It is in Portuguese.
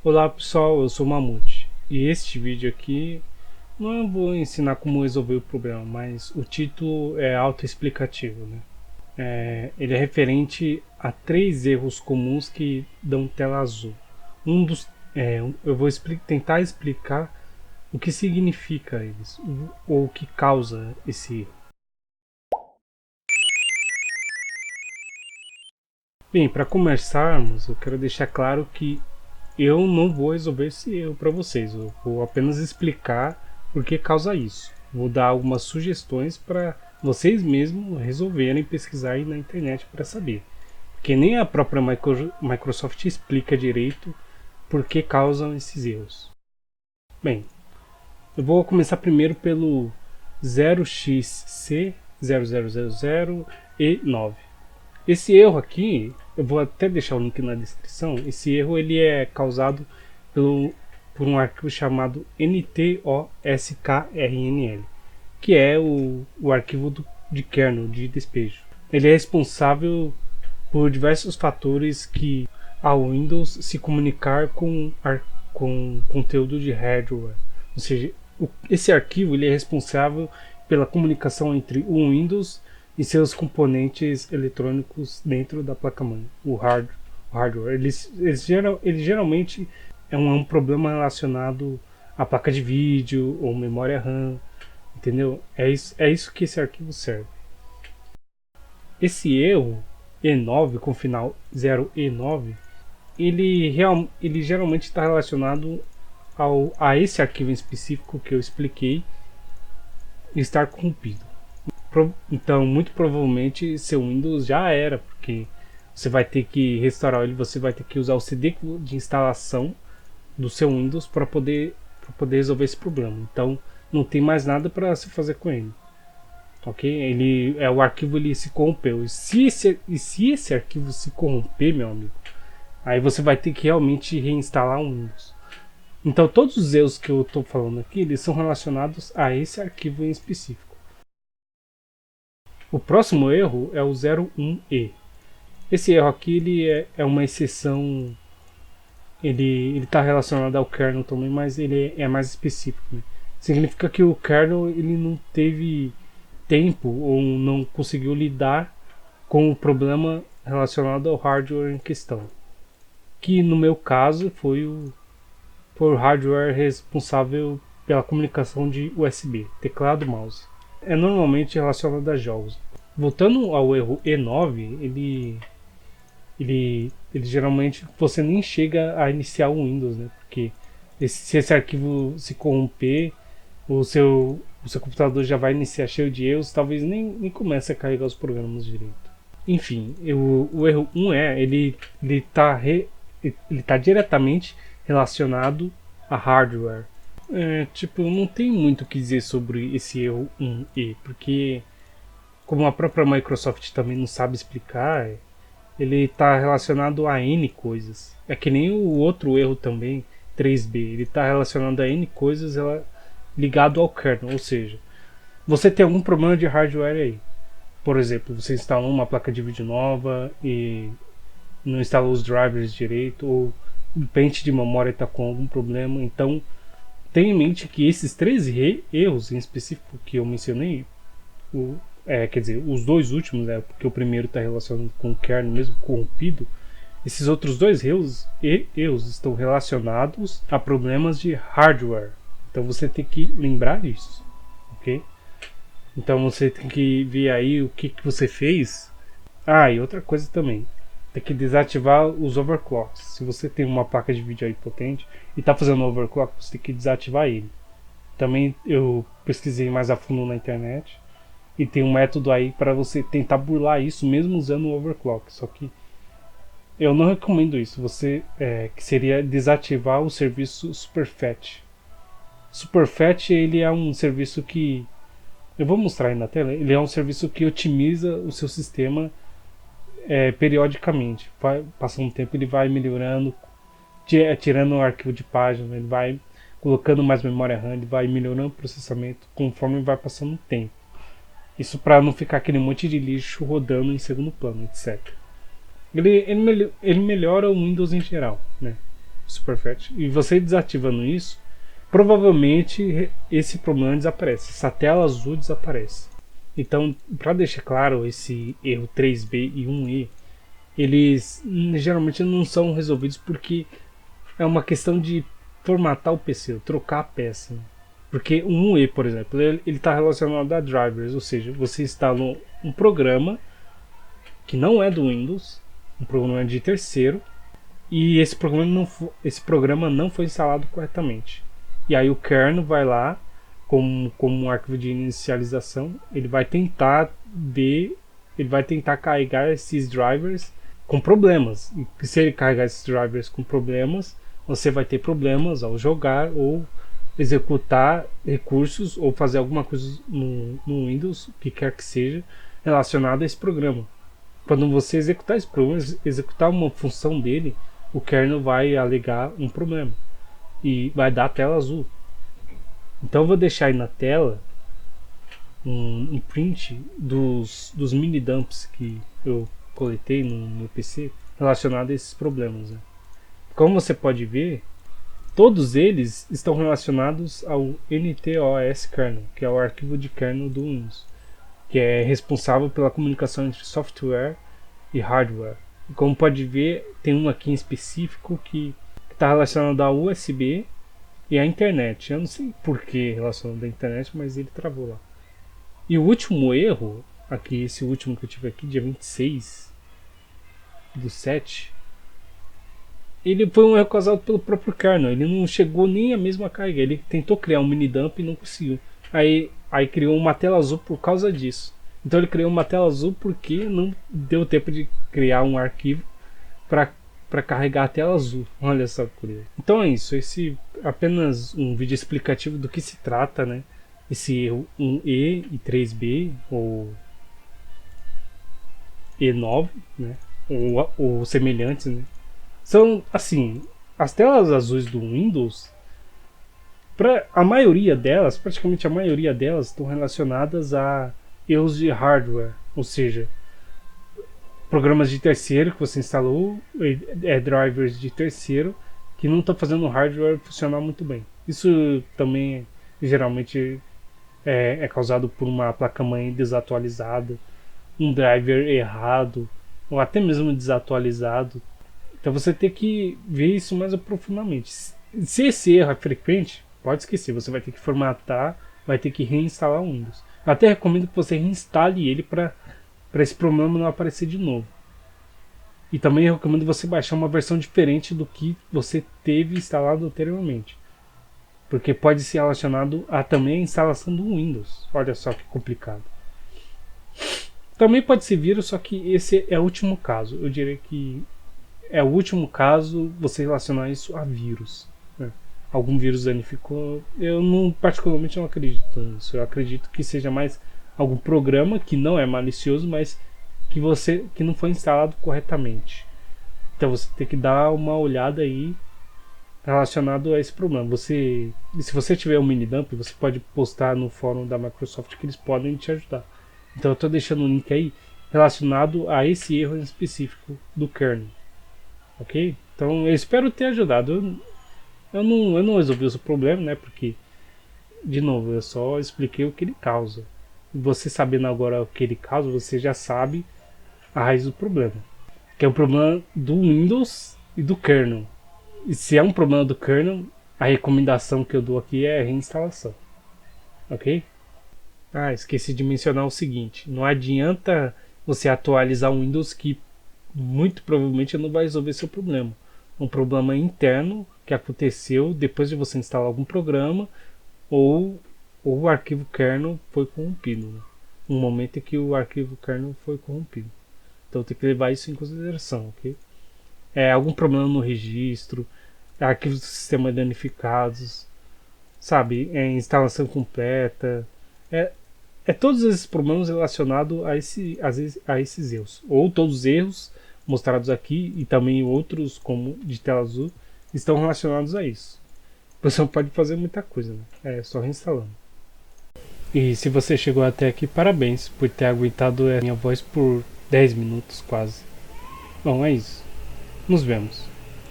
Olá pessoal, eu sou o Mamute e este vídeo aqui não eu vou ensinar como resolver o problema, mas o título é autoexplicativo, né? Ele é referente a 3 erros comuns que dão tela azul. Eu vou tentar explicar o que significa eles, ou o que causa esse erro. Bem, para começarmos, eu quero deixar claro que eu não vou resolver esse erro para vocês, eu vou apenas explicar por que causa isso. Vou dar algumas sugestões para vocês mesmos resolverem pesquisar aí na internet para saber. Porque nem a própria Microsoft explica direito por que causam esses erros. Bem, eu vou começar primeiro pelo 0xC0000E9. Esse erro aqui, eu vou até deixar o link na descrição. Esse erro ele é causado por um arquivo chamado NTOSKRNL, que é o arquivo de kernel de despejo. Ele é responsável por diversos fatores que ao Windows se comunicar com conteúdo de hardware. Ou seja, esse arquivo ele é responsável pela comunicação entre o Windows e seus componentes eletrônicos dentro da placa-mãe, o hardware. Ele geralmente é um problema relacionado à placa de vídeo ou memória RAM, entendeu? É isso que esse arquivo serve. Esse erro E9 com final 0E9, ele geralmente está relacionado a esse arquivo em específico que eu expliquei estar corrompido. Então, muito provavelmente seu Windows já era, porque você vai ter que restaurar ele, você vai ter que usar o CD de instalação do seu Windows para poder resolver esse problema. Então, não tem mais nada para se fazer com ele. Ok? O arquivo ele se corrompeu. E se esse arquivo se corromper, meu amigo, aí você vai ter que realmente reinstalar o Windows. Então, todos os erros que eu estou falando aqui, eles são relacionados a esse arquivo em específico. O próximo erro é o 01E. Esse erro aqui ele é uma exceção. Ele está relacionado ao kernel também, mas ele é mais específico. Né? Significa que o kernel ele não teve tempo ou não conseguiu lidar com o problema relacionado ao hardware em questão. Que no meu caso foi o hardware responsável pela comunicação de USB, teclado e mouse. É normalmente relacionado a jogos. Voltando ao erro E9, ele geralmente você nem chega a iniciar o Windows, né? Porque se esse arquivo se corromper, o seu computador já vai iniciar cheio de erros, talvez nem comece a carregar os programas direito. Enfim, o erro 1E, ele tá diretamente relacionado a hardware. Não tem muito o que dizer sobre esse erro 1E, porque como a própria Microsoft também não sabe explicar, ele está relacionado a N coisas. É que nem o outro erro também, 3B, ele está relacionado a N coisas ligado ao kernel, ou seja, você tem algum problema de hardware aí. Por exemplo, você instalou uma placa de vídeo nova e não instalou os drivers direito, ou o pente de memória está com algum problema. Então, tenha em mente que esses 3 erros em específico que eu mencionei, quer dizer, os dois últimos, porque o primeiro está relacionado com o kernel mesmo corrompido, esses outros 2 erros estão relacionados a problemas de hardware. Então você tem que lembrar disso, ok? Então você tem que ver aí o que você fez. E outra coisa também, tem que desativar os overclocks. Se você tem uma placa de vídeo aí potente e está fazendo overclock, você tem que desativar ele. Também eu pesquisei mais a fundo na internet e tem um método aí para você tentar burlar isso mesmo usando o overclock. Só que eu não recomendo isso. Que seria desativar o serviço Superfetch. Superfetch ele é um serviço que eu vou mostrar aí na tela. Ele é um serviço que otimiza o seu sistema periodicamente. Passando um tempo ele vai melhorando, tirando o arquivo de página, ele vai colocando mais memória RAM, ele vai melhorando o processamento conforme vai passando o tempo. Isso para não ficar aquele monte de lixo rodando em segundo plano, etc. Ele melhora o Windows em geral, né? Superfast, e você desativando isso, provavelmente esse problema desaparece, essa tela azul desaparece. Então, para deixar claro, esse erro 3B e 1E, eles geralmente não são resolvidos porque é uma questão de formatar o PC, trocar a peça. Porque o 1E, por exemplo, ele está relacionado a drivers, ou seja, você instala um programa que não é do Windows, um programa de terceiro, e esse programa não foi instalado corretamente. E aí o kernel vai lá, como um arquivo de inicialização, ele vai tentar carregar esses drivers com problemas. E se ele carregar esses drivers com problemas, você vai ter problemas ao jogar ou executar recursos ou fazer alguma coisa no Windows, o que quer que seja, relacionado a esse programa. Quando você executar esse programa, executar uma função dele, o kernel vai alegar um problema e vai dar a tela azul. Então eu vou deixar aí na tela um print dos mini dumps que eu coletei no meu PC relacionado a esses problemas, né? Como você pode ver, todos eles estão relacionados ao NTOS kernel, que é o arquivo de kernel do Windows, que é responsável pela comunicação entre software e hardware. E como pode ver, tem um aqui em específico que está relacionado ao USB e à internet. Eu não sei por que relacionado à internet, mas ele travou lá. E o último erro, aqui, esse último que eu tive aqui, dia 26/7, ele foi um erro causado pelo próprio kernel. Ele não chegou nem a mesma carga. Ele tentou criar um mini dump e não conseguiu. Aí criou uma tela azul por causa disso. Então ele criou uma tela azul porque não deu tempo de criar um arquivo para carregar a tela azul. Olha só que curioso. Então é isso. Esse é apenas um vídeo explicativo do que se trata, né? Esse erro 1E e 3B ou E9, né? Ou semelhantes, né? São assim, as telas azuis do Windows, a maioria delas, praticamente a maioria delas, estão relacionadas a erros de hardware, ou seja, programas de terceiro que você instalou, drivers de terceiro que não estão fazendo o hardware funcionar muito bem. Isso também geralmente é causado por uma placa-mãe desatualizada, um driver errado, ou até mesmo desatualizado. Então você tem que ver isso mais profundamente. Se esse erro é frequente, pode esquecer, você vai ter que formatar, vai ter que reinstalar o Windows. Eu até recomendo que você reinstale ele para esse problema não aparecer de novo. E também eu recomendo você baixar uma versão diferente do que você teve instalado anteriormente, porque pode ser relacionado a também a instalação do Windows. Olha só que complicado. Também pode ser vírus, só que esse é o último caso. Eu diria que é o último caso você relacionar isso a vírus, né? Algum vírus danificou. Eu particularmente não acredito nisso. Eu acredito que seja mais algum programa que não é malicioso, mas que não foi instalado corretamente. Então você tem que dar uma olhada aí relacionado a esse problema. Se você tiver um mini dump, você pode postar no fórum da Microsoft que eles podem te ajudar. Então eu estou deixando um link aí relacionado a esse erro em específico do kernel. Ok? Então eu espero ter ajudado. Eu não resolvi o seu problema, né? Porque, de novo, eu só expliquei o que ele causa. E você sabendo agora o que ele causa, você já sabe a raiz do problema, que é o problema do Windows e do kernel. E se é um problema do kernel, a recomendação que eu dou aqui é a reinstalação. Ok? Esqueci de mencionar o seguinte: não adianta você atualizar o Windows, que muito provavelmente não vai resolver seu problema. Um problema interno que aconteceu depois de você instalar algum programa, ou o arquivo kernel foi corrompido, né? Um momento em que o arquivo kernel foi corrompido. Então tem que levar isso em consideração, ok? Algum problema no registro, arquivos do sistema danificados, sabe? Instalação completa, todos esses problemas relacionados a esses erros, ou todos os erros mostrados aqui e também outros como de tela azul estão relacionados a isso. Você não pode fazer muita coisa, né? É só reinstalando. E se você chegou até aqui, parabéns por ter aguentado a minha voz por 10 minutos quase. Bom, é isso. Nos vemos.